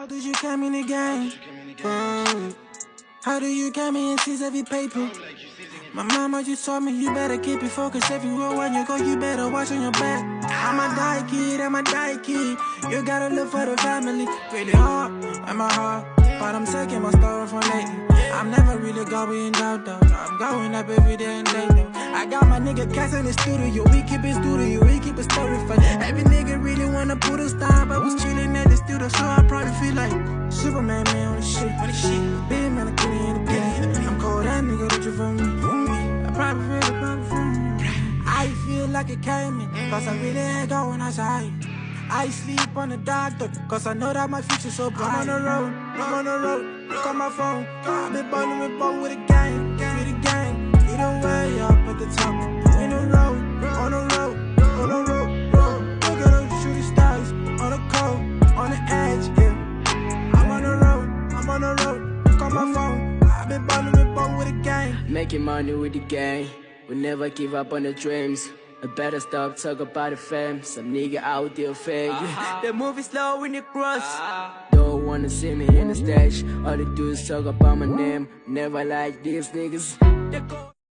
How did you come in the game? How do you come in and seize every paper? My mama just told me you better keep it focused. Everywhere when you go, you better watch on your back. I'm a die kid. You gotta live for the family. Really hard, in my heart, but I'm taking my story from lately. I'm never really going down though. I'm going up every day and day though. I got my nigga Cass in the studio. We keep it studio, we keep it story for every nigga really wanna put us down, but was chilling at the studio, so I probably feel like Superman man on the shit. Big man, I couldn't in the pit. I'm cold, that nigga that you from me. I probably feel the problem from me. I feel like it came in, cause I really ain't going outside. I sleep on the doctor, cause I know that my future's so bright. I'm on the road, look on my phone. I've been ballin' with a gang, Either way, up at the top. In the road, on the road. Look at those shooting stars, on the cold, on the edge, yeah. I'm on the road, look on my phone. I've been ballin' with a gang. Making money with the gang, we never give up on the dreams. I better stop talking about the fame. Some nigga out there fake. They moving slow in the cross. Don't wanna see me in the stage. All they do is talk about my name. Never like these niggas.